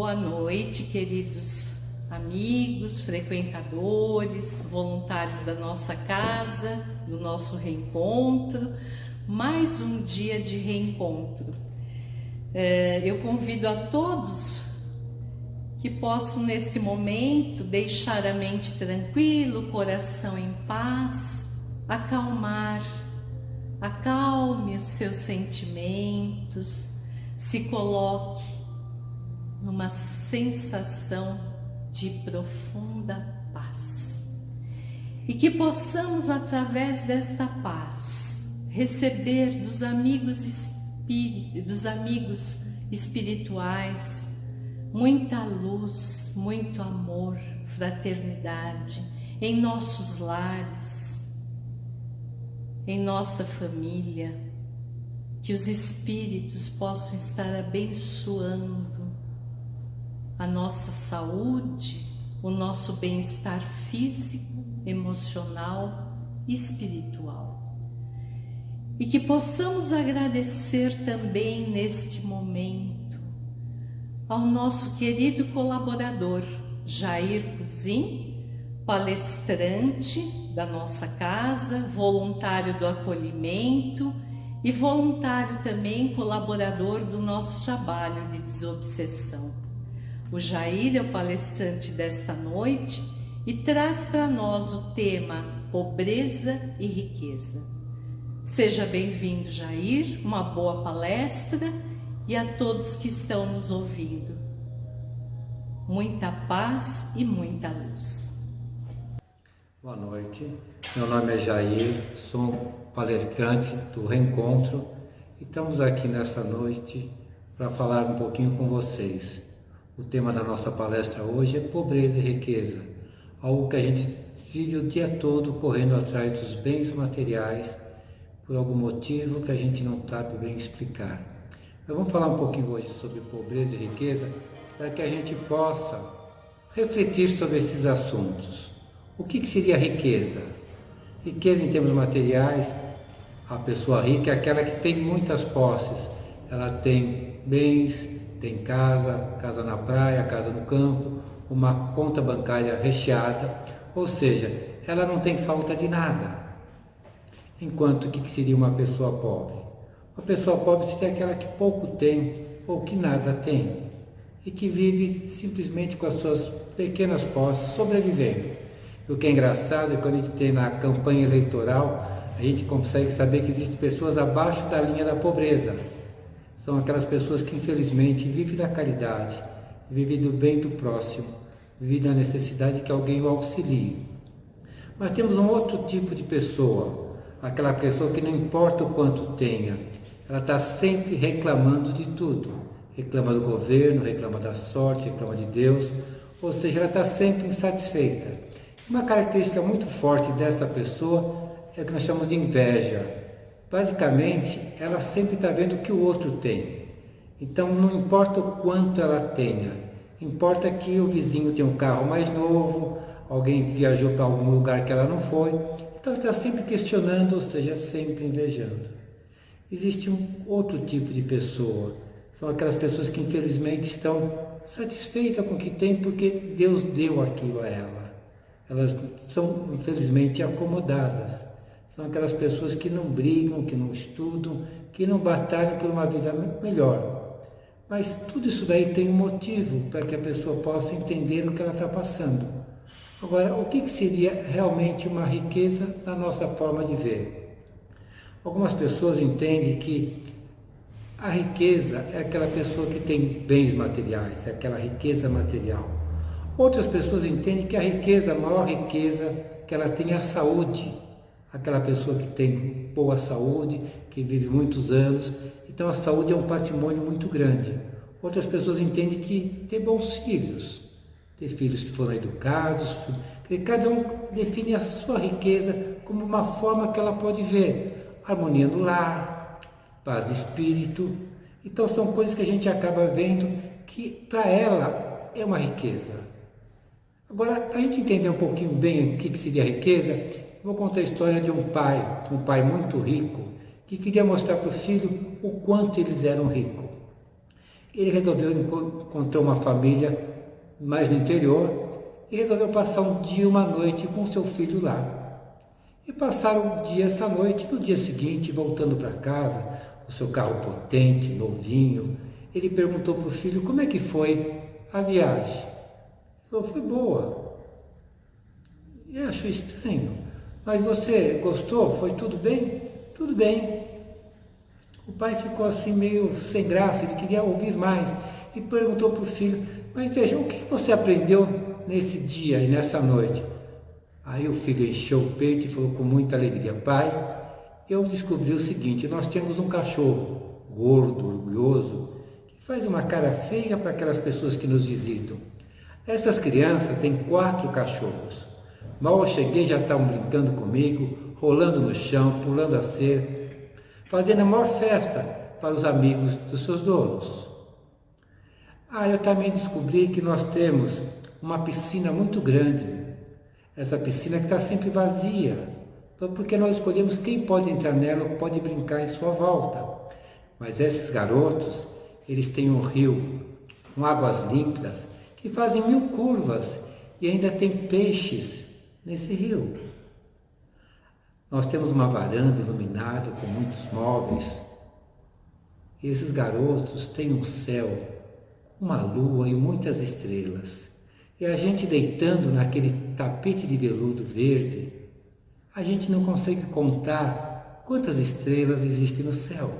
Boa noite, queridos amigos, frequentadores, voluntários da nossa casa, do nosso reencontro. Mais um dia de reencontro. Eu convido a todos que possam, nesse momento, deixar a mente tranquila, o coração em paz, acalme os seus sentimentos, se coloque numa sensação de profunda paz. E que possamos, através desta paz, receber dos amigos espirituais muita luz, muito amor, fraternidade em nossos lares, em nossa família, que os espíritos possam estar abençoando a nossa saúde, o nosso bem-estar físico, emocional e espiritual. E que possamos agradecer também neste momento ao nosso querido colaborador Jair Cousin, palestrante da nossa casa, voluntário do acolhimento e voluntário também colaborador do nosso trabalho de desobsessão. O Jair é o palestrante desta noite e traz para nós o tema Pobreza e Riqueza. Seja bem-vindo, Jair, uma boa palestra e a todos que estão nos ouvindo. Muita paz e muita luz. Boa noite, meu nome é Jair, sou palestrante do Reencontro e estamos aqui nessa noite para falar um pouquinho com vocês. O tema da nossa palestra hoje é pobreza e riqueza, algo que a gente vive o dia todo correndo atrás dos bens materiais por algum motivo que a gente não sabe bem explicar. Mas vamos falar um pouquinho hoje sobre pobreza e riqueza para que a gente possa refletir sobre esses assuntos. O que seria riqueza? Riqueza em termos materiais, a pessoa rica é aquela que tem muitas posses, ela tem bens, tem casa na praia, casa no campo, uma conta bancária recheada, ou seja, ela não tem falta de nada. Enquanto que seria uma pessoa pobre? Uma pessoa pobre seria aquela que pouco tem ou que nada tem e que vive simplesmente com as suas pequenas posses, sobrevivendo. E o que é engraçado é que quando a gente tem na campanha eleitoral, a gente consegue saber que existem pessoas abaixo da linha da pobreza. São aquelas pessoas que infelizmente vivem da caridade, vivem do bem do próximo, vivem da necessidade que alguém o auxilie. Mas temos um outro tipo de pessoa, aquela pessoa que não importa o quanto tenha, ela está sempre reclamando de tudo. Reclama do governo, reclama da sorte, reclama de Deus, ou seja, ela está sempre insatisfeita. Uma característica muito forte dessa pessoa é o que nós chamamos de inveja. Basicamente, ela sempre está vendo o que o outro tem. Então, não importa o quanto ela tenha, importa que o vizinho tem um carro mais novo, alguém viajou para algum lugar que ela não foi. Então, ela está sempre questionando, ou seja, sempre invejando. Existe um outro tipo de pessoa, são aquelas pessoas que infelizmente estão satisfeitas com o que tem porque Deus deu aquilo a ela. Elas são infelizmente acomodadas. São aquelas pessoas que não brigam, que não estudam, que não batalham por uma vida melhor. Mas tudo isso daí tem um motivo para que a pessoa possa entender o que ela está passando. Agora, o que seria realmente uma riqueza na nossa forma de ver? Algumas pessoas entendem que a riqueza é aquela pessoa que tem bens materiais, é aquela riqueza material. Outras pessoas entendem que a riqueza, a maior riqueza que ela tem é a saúde. Aquela pessoa que tem boa saúde, que vive muitos anos, então a saúde é um patrimônio muito grande. Outras pessoas entendem que ter bons filhos, ter filhos que foram educados, que cada um define a sua riqueza como uma forma que ela pode ver, harmonia no lar, paz de espírito. Então são coisas que a gente acaba vendo que para ela é uma riqueza. Agora, para a gente entender um pouquinho bem o que seria riqueza, vou contar a história de um pai muito rico, que queria mostrar para o filho o quanto eles eram ricos. ele resolveu encontrar uma família mais no interior e resolveu passar um dia, uma noite com seu filho lá. E passaram o dia, essa noite, no dia seguinte, voltando para casa, o seu carro potente, novinho, ele perguntou para o filho como é que foi a viagem. Ele falou, foi boa. E achou estranho. Mas você gostou? Foi tudo bem? Tudo bem. O pai ficou assim meio sem graça, ele queria ouvir mais. E perguntou para o filho, mas veja, o que você aprendeu nesse dia e nessa noite? Aí o filho encheu o peito e falou com muita alegria, pai, eu descobri o seguinte, nós temos um cachorro gordo, orgulhoso, que faz uma cara feia para aquelas pessoas que nos visitam. Essas crianças têm 4 cachorros. Mal eu cheguei, já estavam brincando comigo, rolando no chão, pulando a cerca, fazendo a maior festa para os amigos dos seus donos. Eu também descobri que nós temos uma piscina muito grande, essa piscina que está sempre vazia, então, porque nós escolhemos quem pode entrar nela ou pode brincar em sua volta. Mas esses garotos, eles têm um rio com águas límpidas que fazem 1000 curvas e ainda tem peixes nesse rio. Nós temos uma varanda iluminada com muitos móveis. E esses garotos têm um céu, uma lua e muitas estrelas. E a gente deitando naquele tapete de veludo verde, a gente não consegue contar quantas estrelas existem no céu.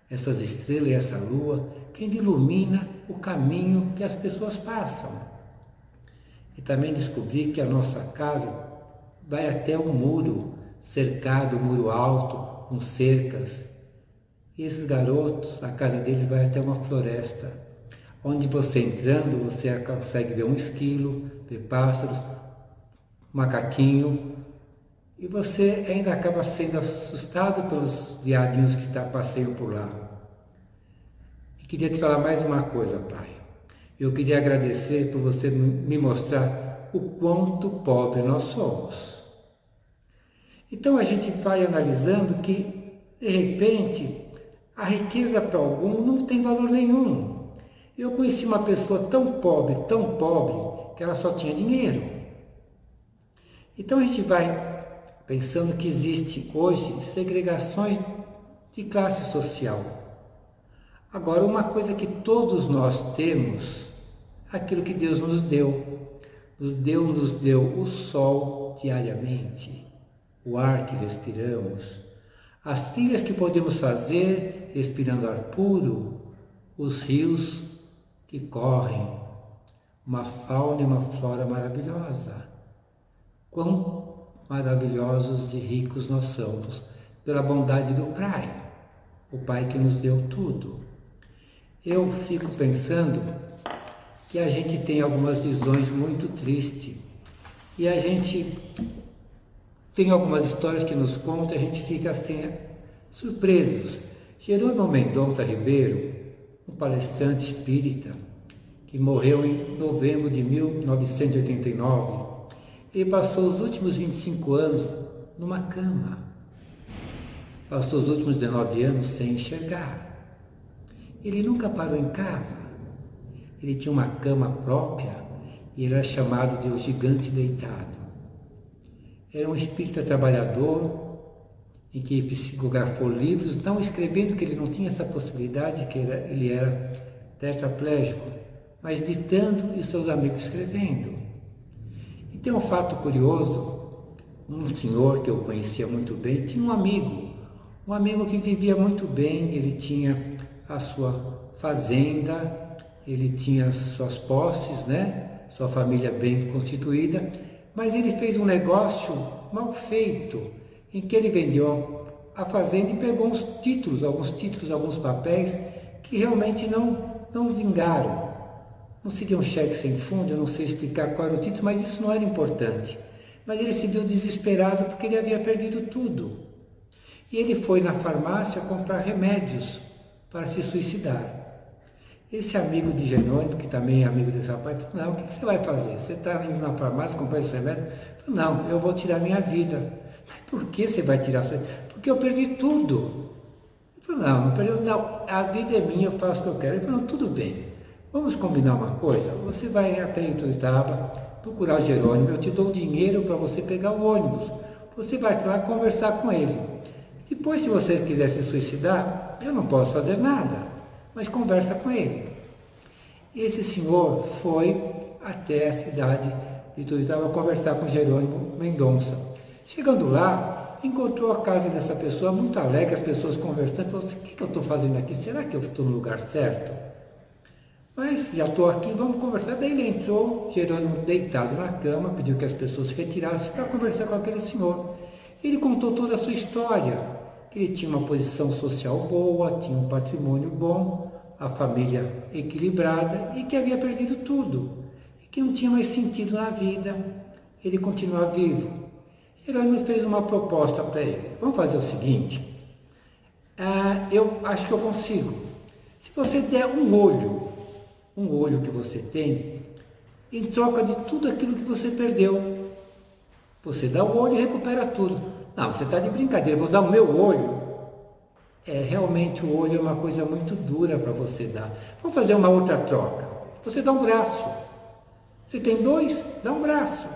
Essas estrelas e essa lua que ainda ilumina o caminho que as pessoas passam. E também descobri que a nossa casa vai até um muro cercado, um muro alto, com cercas. E esses garotos, a casa deles vai até uma floresta, onde você entrando, você consegue ver um esquilo, ver pássaros, macaquinho, e você ainda acaba sendo assustado pelos viadinhos que passeiam por lá. E queria te falar mais uma coisa, pai. Eu queria agradecer por você me mostrar o quanto pobre nós somos. Então a gente vai analisando que, de repente, a riqueza para algum não tem valor nenhum. Eu conheci uma pessoa tão pobre, que ela só tinha dinheiro. Então a gente vai pensando que existe hoje segregações de classe social. Agora, uma coisa que todos nós temos, aquilo que Deus nos deu. Nos deu o sol diariamente, o ar que respiramos, as trilhas que podemos fazer respirando ar puro, os rios que correm, uma fauna e uma flora maravilhosa. Quão maravilhosos e ricos nós somos pela bondade do Pai, o Pai que nos deu tudo. Eu fico pensando que a gente tem algumas visões muito tristes e a gente tem algumas histórias que nos contam e a gente fica assim surpresos. Jerônimo Mendonça Ribeiro, um palestrante espírita que morreu em novembro de 1989, ele passou os últimos 25 anos numa cama. Passou os últimos 19 anos sem enxergar. Ele nunca parou em casa. Ele tinha uma cama própria e ele era chamado de o gigante deitado. Era um espírita trabalhador em que psicografou livros, não escrevendo que ele não tinha essa possibilidade, que ele era tetraplégico, mas ditando e seus amigos escrevendo. E tem um fato curioso, um senhor que eu conhecia muito bem, tinha um amigo que vivia muito bem, ele tinha a sua fazenda, ele tinha suas posses, sua família bem constituída, mas ele fez um negócio mal feito, em que ele vendeu a fazenda e pegou alguns papéis que realmente não vingaram. Não seria um cheque sem fundo, eu não sei explicar qual era o título, mas isso não era importante. Mas ele se viu desesperado porque ele havia perdido tudo. E ele foi na farmácia comprar remédios para se suicidar. Esse amigo de Jerônimo, que também é amigo desse rapaz, falou, não, o que você vai fazer? Você está indo na farmácia comprar esse remédio? Falei, não, eu vou tirar minha vida. Mas por que você vai tirar a sua vida? Porque eu perdi tudo. Ele falou, não, período não, a vida é minha, eu faço o que eu quero. Ele falou, tudo bem, vamos combinar uma coisa, você vai até Ituiutaba, procurar o Jerônimo, eu te dou dinheiro para você pegar o ônibus, você vai lá conversar com ele. Depois, se você quiser se suicidar, eu não posso fazer nada, mas conversa com ele. Esse senhor foi até a cidade de Ituiutaba conversar com Jerônimo Mendonça. Chegando lá, encontrou a casa dessa pessoa muito alegre, as pessoas conversando, falou assim, o que eu estou fazendo aqui? Será que eu estou no lugar certo? Mas já estou aqui, vamos conversar. Daí ele entrou, Jerônimo deitado na cama, pediu que as pessoas se retirassem para conversar com aquele senhor. Ele contou toda a sua história, que ele tinha uma posição social boa, tinha um patrimônio bom, a família equilibrada e que havia perdido tudo, e que não tinha mais sentido na vida, ele continuava vivo. Jerônimo fez uma proposta para ele, vamos fazer o seguinte, eu acho que eu consigo, se você der um olho que você tem, em troca de tudo aquilo que você perdeu, você dá o olho e recupera tudo. Não, você está de brincadeira, vou dar o meu olho. Realmente o olho é uma coisa muito dura para você dar. Vamos fazer uma outra troca. Você dá um braço. Você tem dois, dá um braço.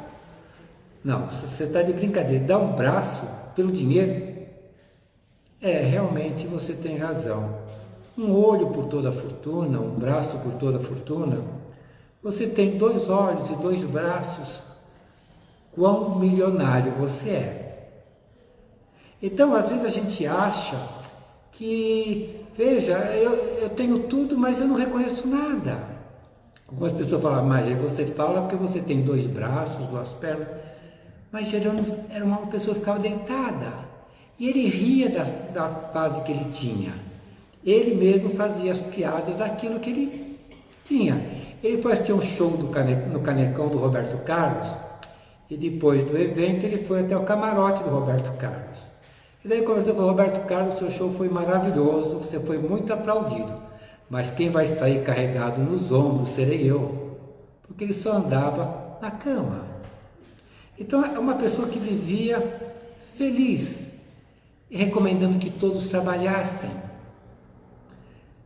Não, você está de brincadeira, dá um braço pelo dinheiro? Realmente você tem razão. Um olho por toda a fortuna, um braço por toda a fortuna. Você tem 2 olhos e 2 braços. Quão milionário você é. Então, às vezes a gente acha que, veja, eu tenho tudo, mas eu não reconheço nada. Algumas pessoas falam, mas aí você fala porque você tem 2 braços, 2 pernas. Mas Jerônimo era uma pessoa que ficava deitada. E ele ria da fase que ele tinha. Ele mesmo fazia as piadas daquilo que ele tinha. Ele foi assistir um show no Canecão do Roberto Carlos. E depois do evento ele foi até o camarote do Roberto Carlos. E daí conversou com o Roberto Carlos, seu show foi maravilhoso, você foi muito aplaudido. Mas quem vai sair carregado nos ombros serei eu. Porque ele só andava na cama. Então é uma pessoa que vivia feliz, e recomendando que todos trabalhassem.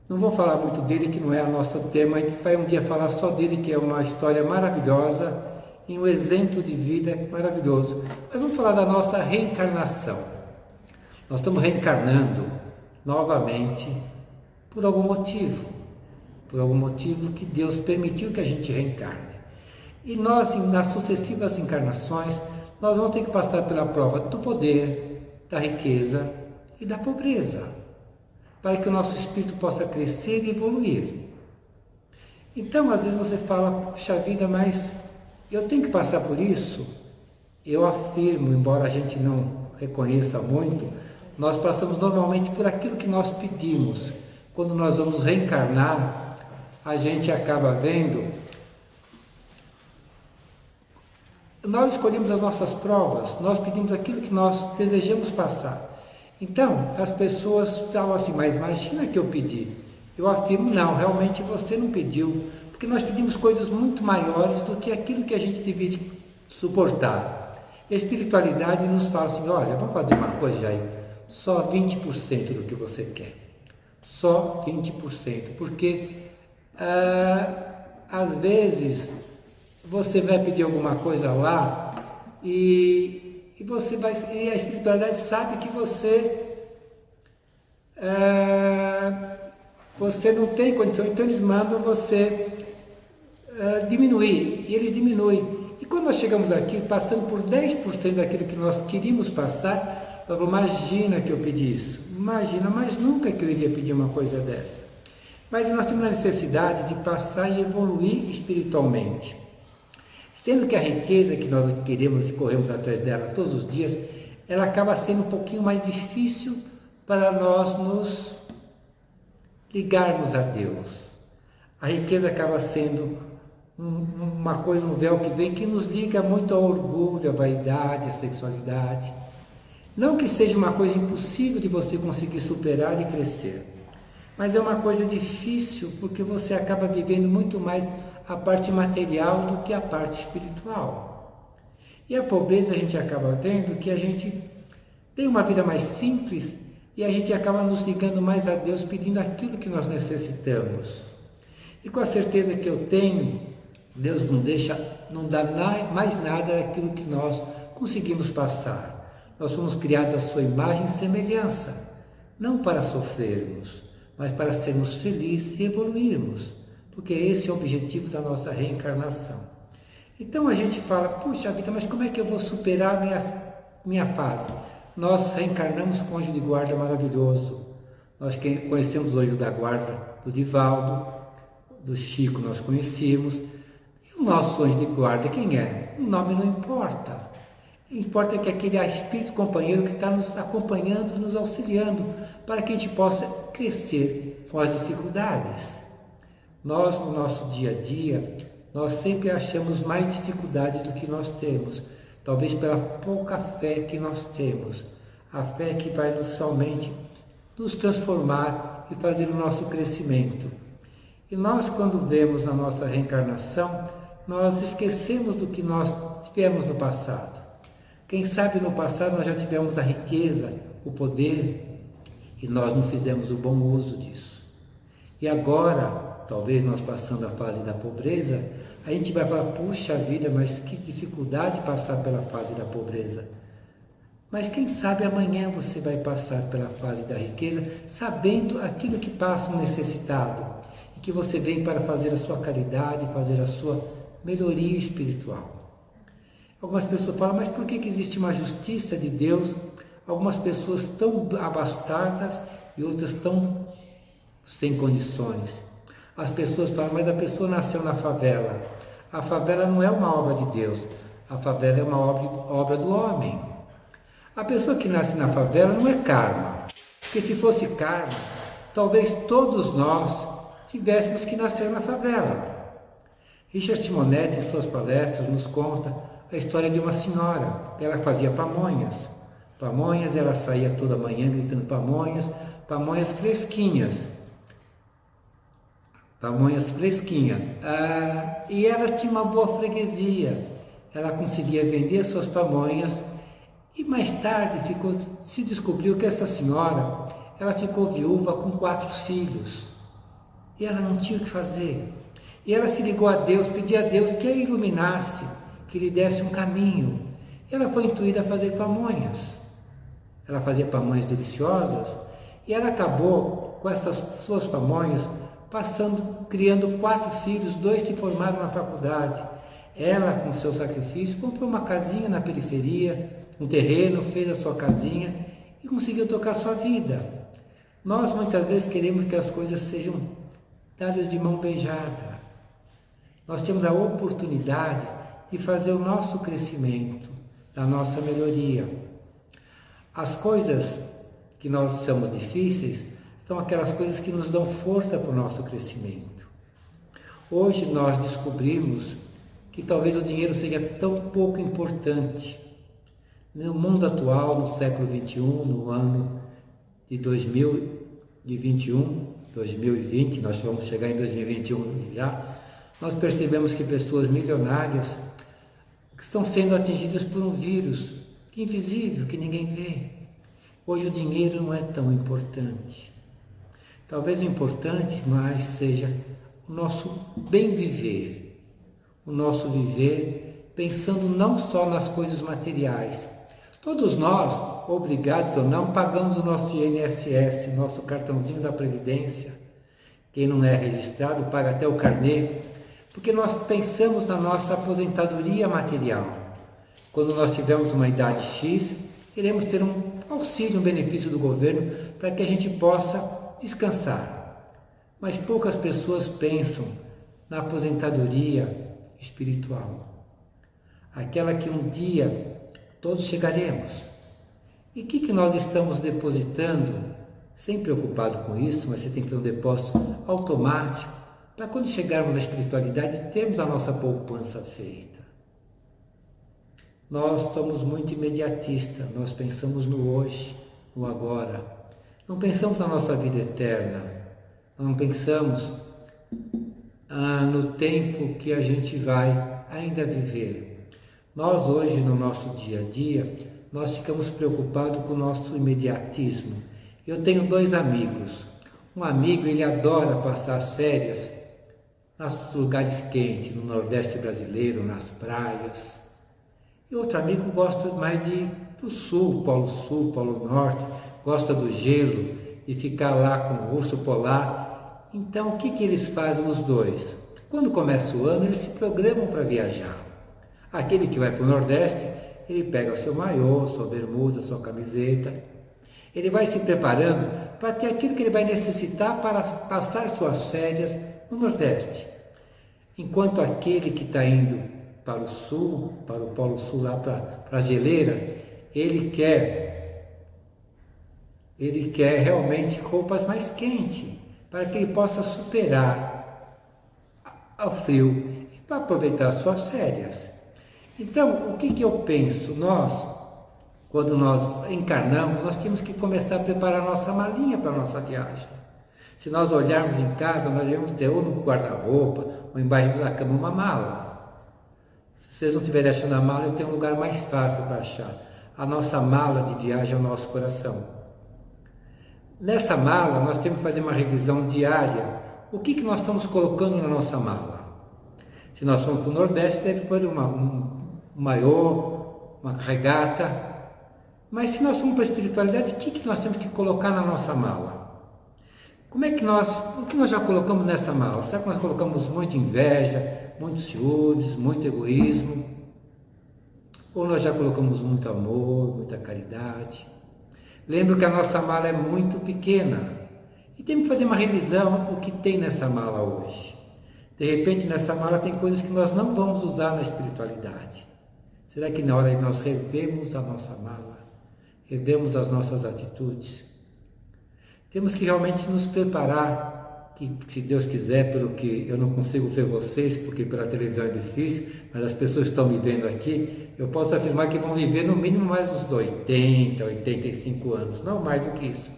Não vou falar muito dele, que não é o nosso tema, a gente vai um dia falar só dele, que é uma história maravilhosa, e um exemplo de vida maravilhoso. Mas vamos falar da nossa reencarnação. Nós estamos reencarnando novamente por algum motivo que Deus permitiu que a gente reencarne. E nós, nas sucessivas encarnações, nós vamos ter que passar pela prova do poder, da riqueza e da pobreza, para que o nosso espírito possa crescer e evoluir. Então, às vezes você fala, puxa vida, mas eu tenho que passar por isso? Eu afirmo, embora a gente não reconheça muito, nós passamos normalmente por aquilo que nós pedimos. Quando nós vamos reencarnar, a gente acaba vendo. Nós escolhemos as nossas provas, nós pedimos aquilo que nós desejamos passar. Então, as pessoas falam assim, mas imagina que eu pedi. Eu afirmo, não, realmente você não pediu, porque nós pedimos coisas muito maiores do que aquilo que a gente deveria suportar. E a espiritualidade nos fala assim, olha, vamos fazer uma coisa, Jair, só 20% do que você quer. Só 20%, porque às vezes você vai pedir alguma coisa lá e a espiritualidade sabe que você não tem condição, então eles mandam você diminuir, e eles diminuem. E quando nós chegamos aqui, passando por 10% daquilo que nós queríamos passar, nós falamos, imagina que eu pedi isso, imagina, mas nunca que eu iria pedir uma coisa dessa. Mas nós temos a necessidade de passar e evoluir espiritualmente. Sendo que a riqueza que nós queremos e corremos atrás dela todos os dias, ela acaba sendo um pouquinho mais difícil para nós nos ligarmos a Deus. A riqueza acaba sendo uma coisa, um véu que vem, que nos liga muito ao orgulho, à vaidade, à sexualidade. Não que seja uma coisa impossível de você conseguir superar e crescer, mas é uma coisa difícil porque você acaba vivendo muito mais a parte material do que a parte espiritual. E a pobreza a gente acaba vendo que a gente tem uma vida mais simples, e a gente acaba nos ligando mais a Deus, pedindo aquilo que nós necessitamos. E com a certeza que eu tenho, Deus não dá mais nada daquilo que nós conseguimos passar. Nós somos criados à sua imagem e semelhança, não para sofrermos, mas para sermos felizes e evoluirmos, porque esse é o objetivo da nossa reencarnação. Então a gente fala, puxa vida, mas como é que eu vou superar minha fase? Nós reencarnamos com o anjo de guarda maravilhoso. Nós conhecemos o anjo da guarda do Divaldo, do Chico nós conhecemos. E o nosso anjo de guarda, quem é? O nome não importa. O que importa é que aquele espírito companheiro que está nos acompanhando, nos auxiliando, para que a gente possa crescer com as dificuldades. Nós, no nosso dia a dia, nós sempre achamos mais dificuldades do que nós temos, talvez pela pouca fé que nós temos, a fé que vai somente nos transformar e fazer o nosso crescimento. E nós, quando vemos na nossa reencarnação, nós esquecemos do que nós tivemos no passado. Quem sabe no passado nós já tivemos a riqueza, o poder, e nós não fizemos o bom uso disso. E agora, talvez nós passando a fase da pobreza, a gente vai falar, puxa vida, mas que dificuldade passar pela fase da pobreza. Mas quem sabe amanhã você vai passar pela fase da riqueza, sabendo aquilo que passa um necessitado, e que você vem para fazer a sua caridade, fazer a sua melhoria espiritual. Algumas pessoas falam, mas por que existe uma justiça de Deus? Algumas pessoas tão abastadas e outras tão sem condições. As pessoas falam, mas a pessoa nasceu na favela. A favela não é uma obra de Deus, a favela é uma obra do homem. A pessoa que nasce na favela não é karma, porque se fosse karma, talvez todos nós tivéssemos que nascer na favela. Richard Simonetti, em suas palestras, nos conta a história de uma senhora. Ela fazia pamonhas. Pamonhas, ela saía toda manhã gritando pamonhas, pamonhas fresquinhas. Pamonhas fresquinhas. E ela tinha uma boa freguesia. Ela conseguia vender suas pamonhas. E mais tarde se descobriu que essa senhora, ela ficou viúva com 4 filhos. E ela não tinha o que fazer. E ela se ligou a Deus, pediu a Deus que a iluminasse, que lhe desse um caminho. E ela foi intuída a fazer pamonhas. Ela fazia pamonhas deliciosas e ela acabou com essas suas pamonhas criando 4 filhos, 2 se formaram na faculdade. Ela, com seu sacrifício, comprou uma casinha na periferia, um terreno, fez a sua casinha e conseguiu tocar a sua vida. Nós muitas vezes queremos que as coisas sejam dadas de mão beijada. Nós temos a oportunidade de fazer o nosso crescimento, da nossa melhoria. As coisas que nós achamos difíceis são aquelas coisas que nos dão força para o nosso crescimento. Hoje nós descobrimos que talvez o dinheiro seja tão pouco importante. No mundo atual, no século XXI, no ano de 2021, 2020, nós vamos chegar em 2021 já, nós percebemos que pessoas milionárias estão sendo atingidas por um vírus que é invisível, que ninguém vê. Hoje o dinheiro não é tão importante. Talvez o importante mais seja o nosso bem viver, o nosso viver pensando não só nas coisas materiais. Todos nós, obrigados ou não, pagamos o nosso INSS, nosso cartãozinho da Previdência. Quem não é registrado paga até o carnê, porque nós pensamos na nossa aposentadoria material. Quando nós tivermos uma idade X, iremos ter um auxílio, um benefício do governo para que a gente possa descansar. Mas poucas pessoas pensam na aposentadoria espiritual. Aquela que um dia todos chegaremos. E o que nós estamos depositando, sem preocupado com isso, mas você tem que ter um depósito automático, para quando chegarmos à espiritualidade, termos a nossa poupança feita. Nós somos muito imediatistas, nós pensamos no hoje, no agora. Não pensamos na nossa vida eterna, não pensamos no tempo que a gente vai ainda viver. Nós hoje, no nosso dia a dia, nós ficamos preocupados com o nosso imediatismo. Eu tenho dois amigos. Um amigo, ele adora passar as férias nos lugares quentes, no Nordeste brasileiro, nas praias. E outro amigo gosta mais do Sul, Polo Norte, gosta do gelo e ficar lá com o urso polar. Então, o que eles fazem os dois? Quando começa o ano, eles se programam para viajar. Aquele que vai para o Nordeste, ele pega o seu maiô, sua bermuda, sua camiseta. Ele vai se preparando para ter aquilo que ele vai necessitar para passar suas férias no Nordeste. Enquanto aquele que está indo para o Sul, para o Polo Sul, lá para as geleiras, ele quer realmente roupas mais quentes, para que ele possa superar ao frio e para aproveitar as suas férias. Então, o que eu penso? Quando nós encarnamos, nós temos que começar a preparar nossa malinha para a nossa viagem. Se nós olharmos em casa, nós devemos ter ou no guarda-roupa, ou embaixo da cama uma mala. Se vocês não tiverem achando a mala, eu tenho um lugar mais fácil para achar. A nossa mala de viagem é o nosso coração. Nessa mala, nós temos que fazer uma revisão diária. O que nós estamos colocando na nossa mala? Se nós formos para o Nordeste, deve pôr um maiô, uma regata. Mas se nós formos para a espiritualidade, o que nós temos que colocar na nossa mala? O que nós já colocamos nessa mala? Será que nós colocamos muita inveja, muitos ciúmes, muito egoísmo? Ou nós já colocamos muito amor, muita caridade? Lembro que a nossa mala é muito pequena e temos que fazer uma revisão do que tem nessa mala hoje. De repente, nessa mala tem coisas que nós não vamos usar na espiritualidade. Será que na hora de nós revemos a nossa mala, revemos as nossas atitudes? Temos que realmente nos preparar, que se Deus quiser, pelo que eu não consigo ver vocês, porque pela televisão é difícil, mas as pessoas estão me vendo aqui, eu posso afirmar que vão viver no mínimo mais uns 80, 85 anos, não mais do que isso.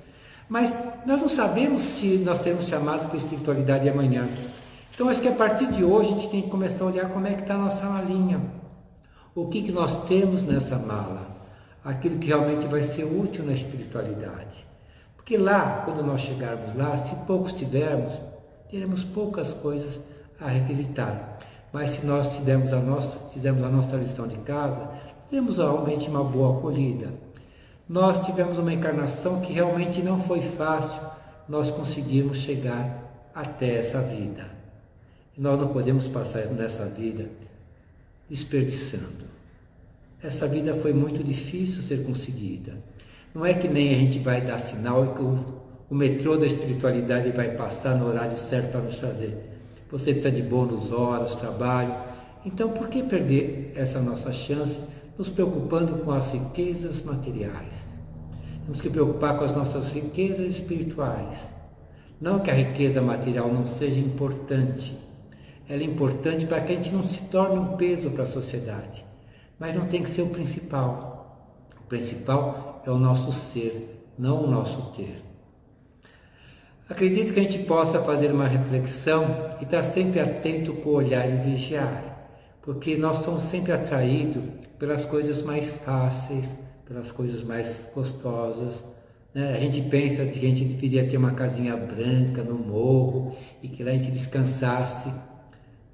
Mas nós não sabemos se nós teremos chamado para a espiritualidade amanhã. Então acho que a partir de hoje a gente tem que começar a olhar como é que está a nossa malinha. O que nós temos nessa mala? Aquilo que realmente vai ser útil na espiritualidade. Porque lá, quando nós chegarmos lá, se poucos tivermos, teremos poucas coisas a requisitar. Mas se nós fizermos a nossa lição de casa, teremos realmente uma boa acolhida. Nós tivemos uma encarnação que realmente não foi fácil nós conseguirmos chegar até essa vida. E nós não podemos passar nessa vida desperdiçando. Essa vida foi muito difícil ser conseguida. Não é que nem a gente vai dar sinal e que o metrô da espiritualidade vai passar no horário certo para nos trazer. Você precisa de bônus, horas, trabalho. Então, por que perder essa nossa chance nos preocupando com as riquezas materiais? Temos que preocupar com as nossas riquezas espirituais. Não que a riqueza material não seja importante. Ela é importante para que a gente não se torne um peso para a sociedade. Mas não tem que ser o principal. O principal é o nosso ser, não o nosso ter. Acredito que a gente possa fazer uma reflexão e estar sempre atento com o olhar e vigiar, porque nós somos sempre atraídos pelas coisas mais fáceis, pelas coisas mais gostosas. A gente pensa que a gente deveria ter uma casinha branca no morro e que lá a gente descansasse.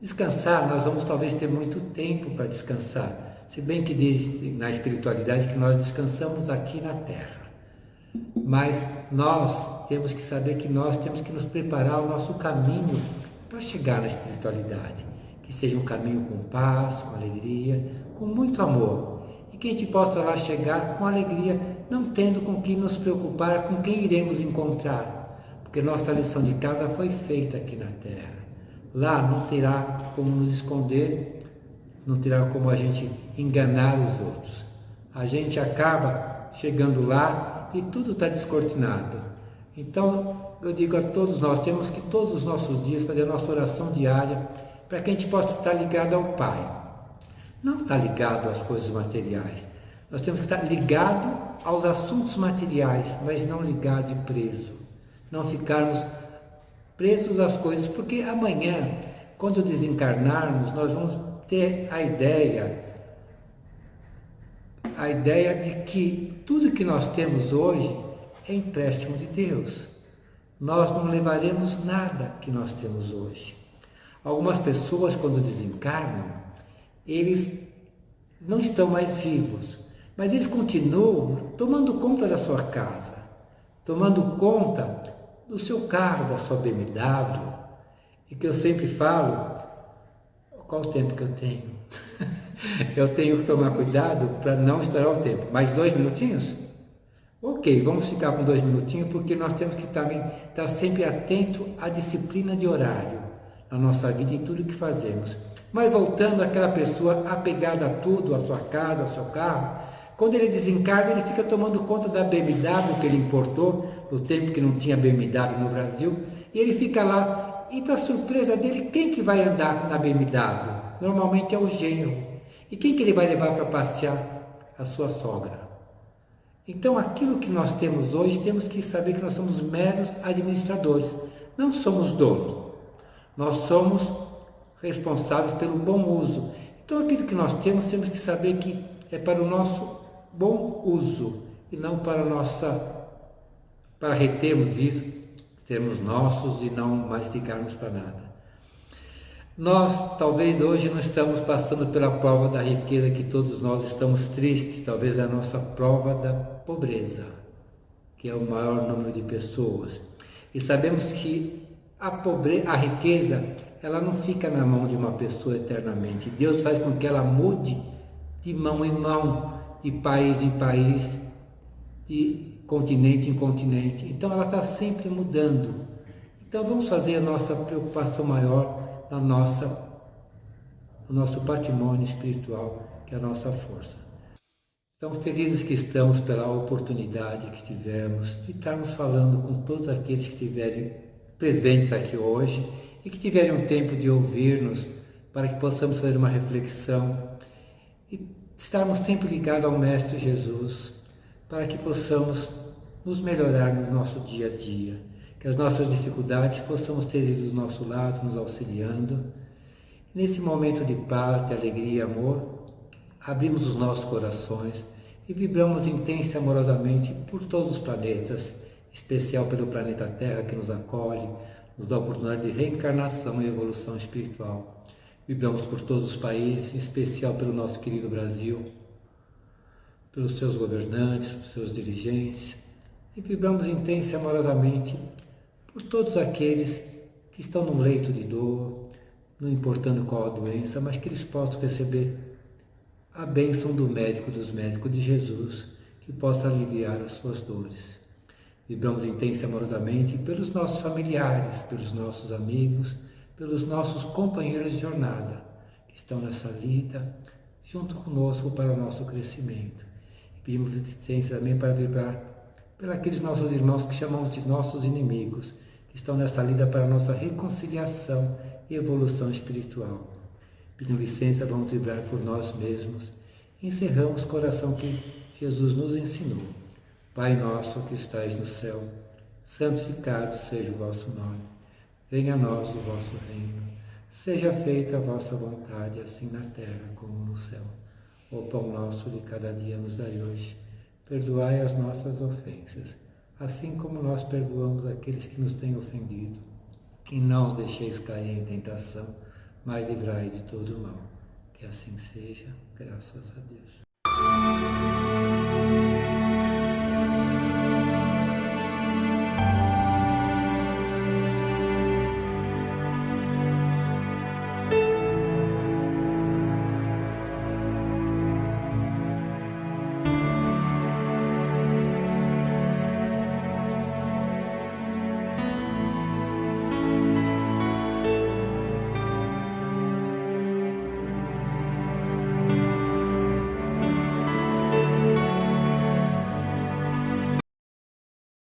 Descansar, nós vamos talvez ter muito tempo para descansar. Se bem que diz na espiritualidade que nós descansamos aqui na Terra. Mas nós temos que saber que nós temos que nos preparar o nosso caminho para chegar na espiritualidade. Que seja um caminho com paz, com alegria, com muito amor. E que a gente possa lá chegar com alegria, não tendo com que nos preocupar com quem iremos encontrar. Porque nossa lição de casa foi feita aqui na Terra. Lá não terá como nos esconder, não terá como a gente enganar os outros. A gente acaba chegando lá e tudo está descortinado. Então, eu digo a todos nós, temos que todos os nossos dias fazer a nossa oração diária para que a gente possa estar ligado ao Pai. Não estar ligado às coisas materiais. Nós temos que estar ligado aos assuntos materiais, mas não ligado e preso. Não ficarmos presos às coisas, porque amanhã, quando desencarnarmos, nós vamos ter a ideia de que tudo que nós temos hoje é empréstimo de Deus. Nós não levaremos nada que nós temos hoje. Algumas pessoas, quando desencarnam, eles não estão mais vivos, mas eles continuam tomando conta da sua casa, tomando conta do seu carro, da sua BMW, e que eu sempre falo, qual o tempo que eu tenho? Eu tenho que tomar cuidado para não estourar o tempo. Mais 2 minutinhos? Ok, vamos ficar com 2 minutinhos, porque nós temos que também estar sempre atento à disciplina de horário na nossa vida, em tudo que fazemos. Mas voltando àquela pessoa apegada a tudo, a sua casa, ao seu carro, quando ele desencarna, ele fica tomando conta da BMW que ele importou, no tempo que não tinha BMW no Brasil, e ele fica lá. E para surpresa dele, quem que vai andar na BMW? Normalmente é o genro. E quem que ele vai levar para passear? A sua sogra. Então aquilo que nós temos hoje, temos que saber que nós somos meros administradores. Não somos donos. Nós somos responsáveis pelo bom uso. Então aquilo que nós temos que saber que é para o nosso bom uso. E não para para retermos isso, sermos nossos e não mais ficarmos para nada. Nós, talvez hoje, não estamos passando pela prova da riqueza que todos nós estamos tristes, talvez a nossa prova da pobreza, que é o maior número de pessoas. E sabemos que a riqueza, ela não fica na mão de uma pessoa eternamente. Deus faz com que ela mude de mão em mão, de país em país, de continente em continente. Então ela está sempre mudando. Então vamos fazer a nossa preocupação maior no nosso patrimônio espiritual, que é a nossa força. Então felizes que estamos pela oportunidade que tivemos de estarmos falando com todos aqueles que estiverem presentes aqui hoje e que tiverem um tempo de ouvir-nos, para que possamos fazer uma reflexão e estarmos sempre ligados ao Mestre Jesus, para que possamos nos melhorar no nosso dia a dia, que as nossas dificuldades possamos ter Ele do nosso lado, nos auxiliando. Nesse momento de paz, de alegria e amor, abrimos os nossos corações e vibramos intensa e amorosamente por todos os planetas, em especial pelo planeta Terra, que nos acolhe, nos dá a oportunidade de reencarnação e evolução espiritual. Vibramos por todos os países, em especial pelo nosso querido Brasil, pelos seus governantes, pelos seus dirigentes, e vibramos intensa e amorosamente por todos aqueles que estão num leito de dor, não importando qual a doença, mas que eles possam receber a bênção do médico dos médicos, de Jesus, que possa aliviar as suas dores. Vibramos intensa e amorosamente pelos nossos familiares, pelos nossos amigos, pelos nossos companheiros de jornada, que estão nessa lida, junto conosco para o nosso crescimento. E pedimos licença também para vibrar por aqueles nossos irmãos que chamamos de nossos inimigos, que estão nessa lida para a nossa reconciliação e evolução espiritual. Pedindo licença, vamos vibrar por nós mesmos. Encerramos o coração que Jesus nos ensinou. Pai nosso que estais no céu, santificado seja o vosso nome. Venha a nós o vosso reino. Seja feita a vossa vontade, assim na terra como no céu. O pão nosso de cada dia nos dai hoje. Perdoai as nossas ofensas, assim como nós perdoamos aqueles que nos têm ofendido. E não os deixeis cair em tentação, mas livrai de todo o mal. Que assim seja, graças a Deus.